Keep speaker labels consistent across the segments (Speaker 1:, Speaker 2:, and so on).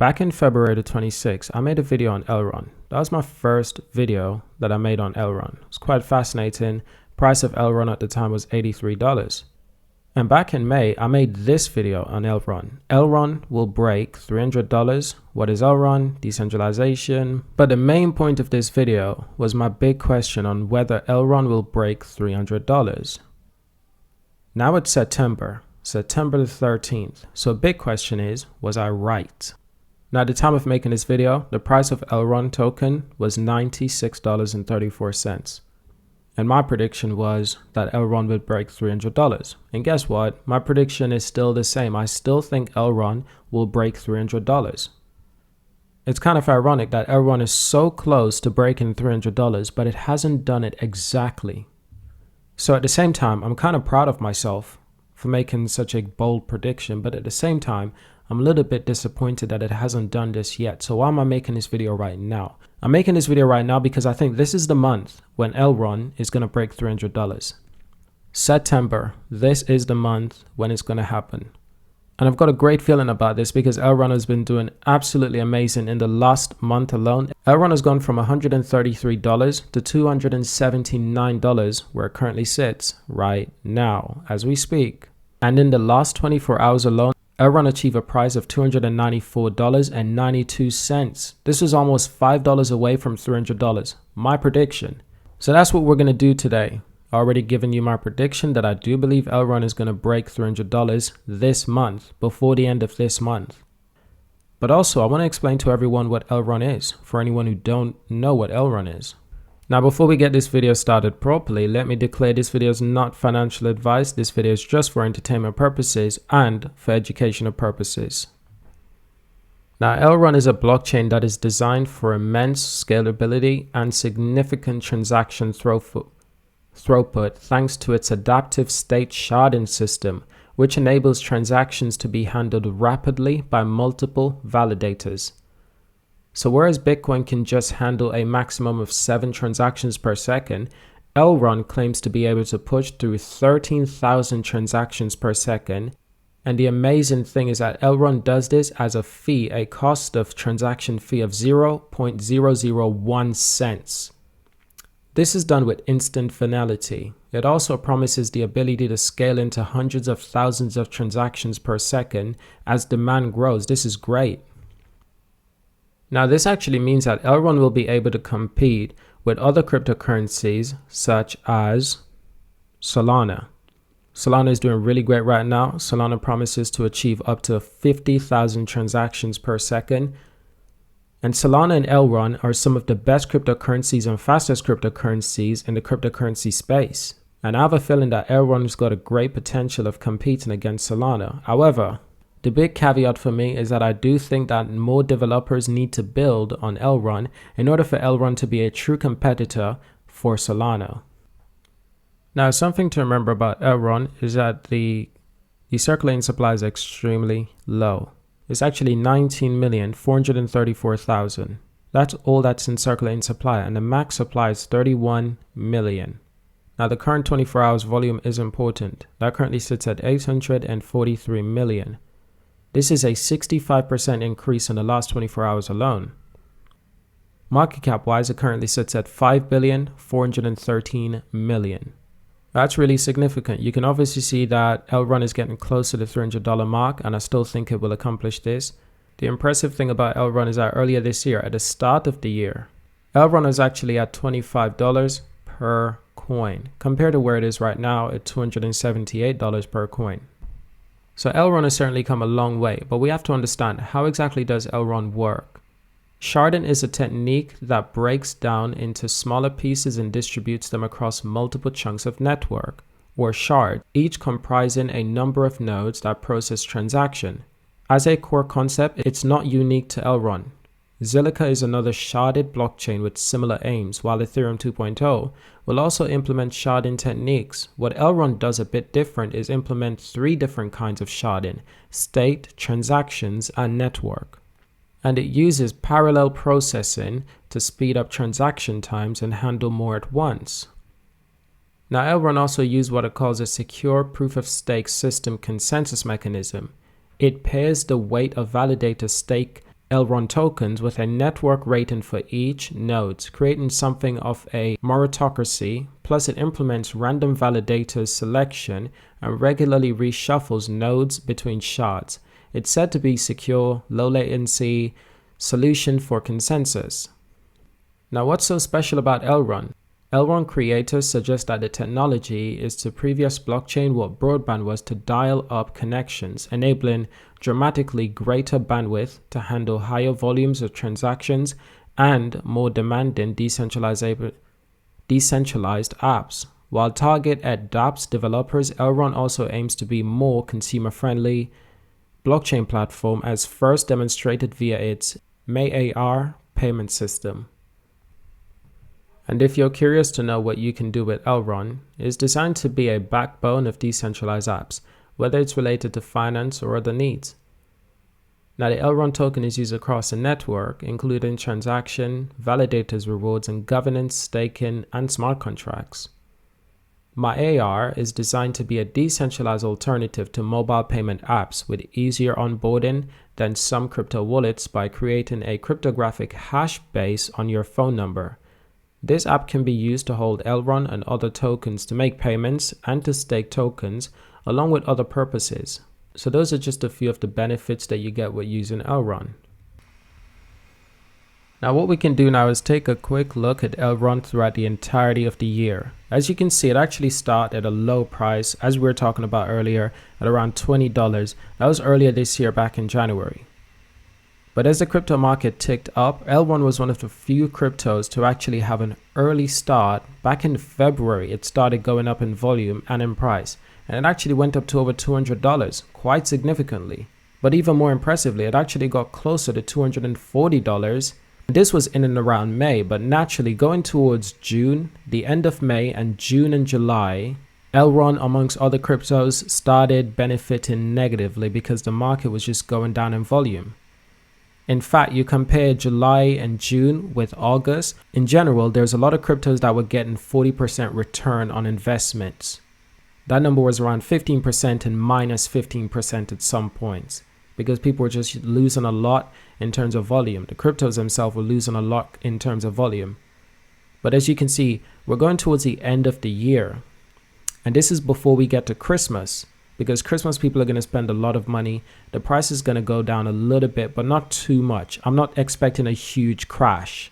Speaker 1: Back in February the 26th, I made a video on Elrond. That was my first video that I made on Elrond. It was quite fascinating. Price of Elrond at the time was $83. And back in May, I made this video on Elrond. Elrond will break $300. What is Elrond? Decentralization. But the main point of this video was my big question on whether Elrond will break $300. Now it's September the 13th. So a big question is, was I right? Now at the time of making this video, the price of Elrond token was $96.34. And my prediction was that Elrond would break $300. And guess what? My prediction is still the same. I still think Elrond will break $300. It's kind of ironic that Elrond is so close to breaking $300, but it hasn't done it exactly. So at the same time, I'm kind of proud of myself for making such a bold prediction, but at the same time, I'm a little bit disappointed that it hasn't done this yet. So why am I making this video right now? I'm making this video right now because I think this is the month when Elrond is going to break $300. September, this is the month when it's going to happen. And I've got a great feeling about this because Elrond has been doing absolutely amazing in the last month alone. Elrond has gone from $133 to $279 where it currently sits right now as we speak. And in the last 24 hours alone, Elrond achieved a price of $294.92. This is almost $5 away from $300. My prediction. So that's what we're going to do today. Already given you my prediction that I do believe Elrond is going to break $300 this month, before the end of this month. But also, I want to explain to everyone what Elrond is, for anyone who don't know what Elrond is. Now, before we get this video started properly, let me declare this video is not financial advice. This video is just for entertainment purposes and for educational purposes. Now, Elrond is a blockchain that is designed for immense scalability and significant transaction throughput thanks to its adaptive state sharding system, which enables transactions to be handled rapidly by multiple validators. So whereas Bitcoin can just handle a maximum of 7 transactions per second, Elrond claims to be able to push through 13,000 transactions per second. And the amazing thing is that Elrond does this as a fee, a cost of transaction fee of 0.001 cents. This is done with instant finality. It also promises the ability to scale into hundreds of thousands of transactions per second as demand grows. This is great. Now, this actually means that Elrond will be able to compete with other cryptocurrencies such as Solana. Solana is doing really great right now. Solana promises to achieve up to 50,000 transactions per second. And Solana and Elrond are some of the best cryptocurrencies and fastest cryptocurrencies in the cryptocurrency space. And I have a feeling that Elrond has got a great potential of competing against Solana. However, the big caveat for me is that I do think that more developers need to build on Elrond in order for Elrond to be a true competitor for Solana. Now, something to remember about Elrond is that the circulating supply is extremely low. It's actually 19,434,000. That's all that's in circulating supply, and the max supply is 31 million. Now, the current 24 hours volume is important. That currently sits at 843 million. This is a 65% increase in the last 24 hours alone. Market cap wise, it currently sits at 5,413 million. That's really significant. You can obviously see that Elrond is getting close to the $300 mark, and I still think it will accomplish this. The impressive thing about Elrond is that earlier this year, at the start of the year, Elrond is actually at $25 per coin, compared to where it is right now at $278 per coin. So Elrond has certainly come a long way, but we have to understand, how exactly does Elrond work? Sharding is a technique that breaks down into smaller pieces and distributes them across multiple chunks of network, or shard, each comprising a number of nodes that process transaction. As a core concept, it's not unique to Elrond. Zilliqa is another sharded blockchain with similar aims, while Ethereum 2.0 will also implement sharding techniques. What Elrond does a bit different is implement 3 different kinds of sharding: state, transactions, and network. And it uses parallel processing to speed up transaction times and handle more at once. Now, Elrond also used what it calls a secure proof-of-stake system consensus mechanism. It pairs the weight of validator stake Elrond tokens with a network rating for each node, creating something of a meritocracy. Plus, it implements random validator selection and regularly reshuffles nodes between shards. It's said to be secure, low latency solution for consensus. Now, what's so special about Elrond? Elrond creators suggest that the technology is to previous blockchain what broadband was to dial-up connections, enabling dramatically greater bandwidth to handle higher volumes of transactions and more demanding decentralized apps. While target at dApps developers, Elrond also aims to be more consumer-friendly blockchain platform as first demonstrated via its MAR payment system. And if you're curious to know what you can do with Elrond, it's designed to be a backbone of decentralized apps, whether it's related to finance or other needs. Now, the Elrond token is used across the network, including transaction, validators rewards, and governance, staking, and smart contracts. MAR is designed to be a decentralized alternative to mobile payment apps with easier onboarding than some crypto wallets by creating a cryptographic hash base on your phone number. This app can be used to hold Elrond and other tokens to make payments and to stake tokens along with other purposes. So those are just a few of the benefits that you get with using Elrond. Now what we can do now is take a quick look at Elrond throughout the entirety of the year. As you can see, it actually started at a low price, as we were talking about earlier, at around $20. That was earlier this year, back in January. But as the crypto market ticked up, Elrond was one of the few cryptos to actually have an early start. Back in February, it started going up in volume and in price, and it actually went up to over $200, quite significantly. But even more impressively, it actually got closer to $240. This was in and around May, but naturally going towards June, the end of May and June and July, Elrond, amongst other cryptos, started benefiting negatively because the market was just going down in volume. In fact, you compare July and June with August, in general, there's a lot of cryptos that were getting 40% return on investments. That number was around 15% and minus 15% at some points, because people were just losing a lot in terms of volume. The cryptos themselves were losing a lot in terms of volume. But as you can see, we're going towards the end of the year. And this is before we get to Christmas, because Christmas people are going to spend a lot of money. The price is going to go down a little bit, but not too much. I'm not expecting a huge crash.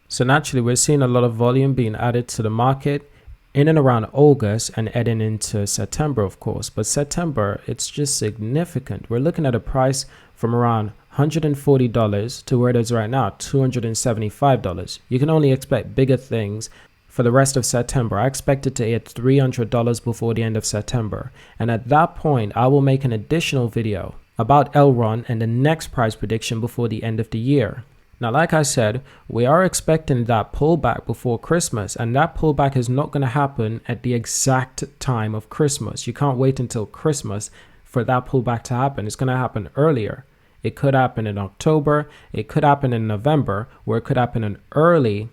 Speaker 1: So naturally, we're seeing a lot of volume being added to the market in and around August and heading into September, of course. But September, it's just significant. We're looking at a price from around $140 to where it is right now, $275. You can only expect bigger things for the rest of September. I expect it to hit $300 before the end of September. And at that point, I will make an additional video about Elrond and the next price prediction before the end of the year. Now, like I said, we are expecting that pullback before Christmas, and that pullback is not going to happen at the exact time of Christmas. You can't wait until Christmas for that pullback to happen. It's going to happen earlier. It could happen in October, it could happen in November, or it could happen in early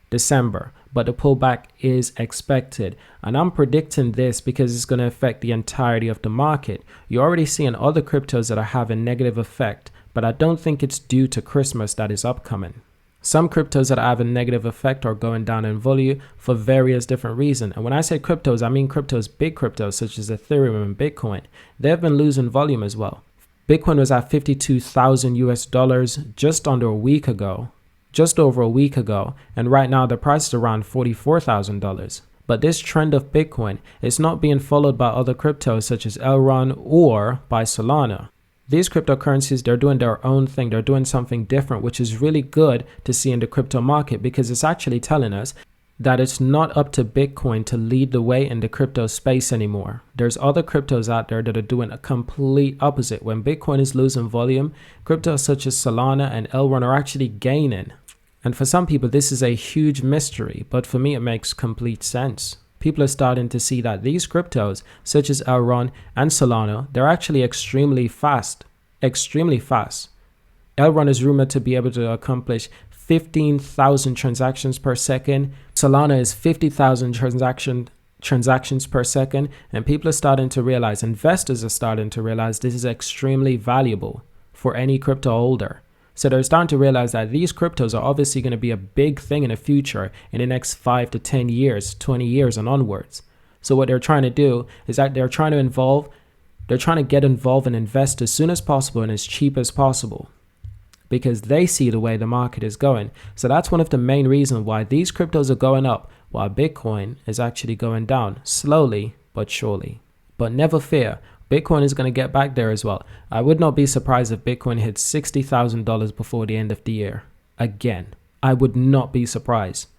Speaker 1: December, but the pullback is expected. And I'm predicting this because it's going to affect the entirety of the market. You're already seeing other cryptos that are having negative effect, but I don't think it's due to Christmas that is upcoming. Some cryptos that have a negative effect are going down in volume for various different reasons. And when I say cryptos, I mean cryptos, big cryptos such as Ethereum and Bitcoin. They've been losing volume as well. Bitcoin was at 52,000 US dollars just under a week ago. Just over a week ago, and right now the price is around $44,000. But this trend of Bitcoin is not being followed by other cryptos such as Elrond or by Solana. These cryptocurrencies, they're doing their own thing. They're doing something different, which is really good to see in the crypto market because it's actually telling us that it's not up to Bitcoin to lead the way in the crypto space anymore. There's other cryptos out there that are doing a complete opposite. When Bitcoin is losing volume, cryptos such as Solana and Elrond are actually gaining. And for some people, this is a huge mystery, but for me, it makes complete sense. People are starting to see that these cryptos, such as Elrond and Solana, they're actually extremely fast. Extremely fast. Elrond is rumored to be able to accomplish 15,000 transactions per second. Solana is 50,000 transactions per second. And people are starting to realize, investors are starting to realize this is extremely valuable for any crypto holder. So they're starting to realize that these cryptos are obviously going to be a big thing in the future in the next 5 to 10 years, 20 years and onwards. So what they're trying to do is that they're trying to get involved and invest as soon as possible and as cheap as possible, because they see the way the market is going. So that's one of the main reasons why these cryptos are going up while Bitcoin is actually going down, slowly but surely. But never fear, Bitcoin is going to get back there as well. I would not be surprised if Bitcoin hits $60,000 before the end of the year. Again, I would not be surprised.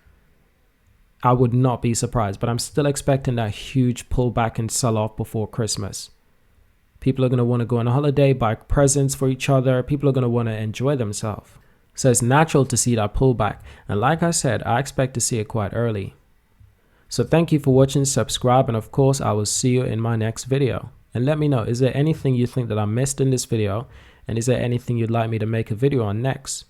Speaker 1: I would not be surprised, but I'm still expecting that huge pullback and sell-off before Christmas. People are going to want to go on a holiday, buy presents for each other. People are going to want to enjoy themselves. So it's natural to see that pullback. And like I said, I expect to see it quite early. So thank you for watching, subscribe, and of course, I will see you in my next video. And let me know, is there anything you think that I missed in this video? And is there anything you'd like me to make a video on next?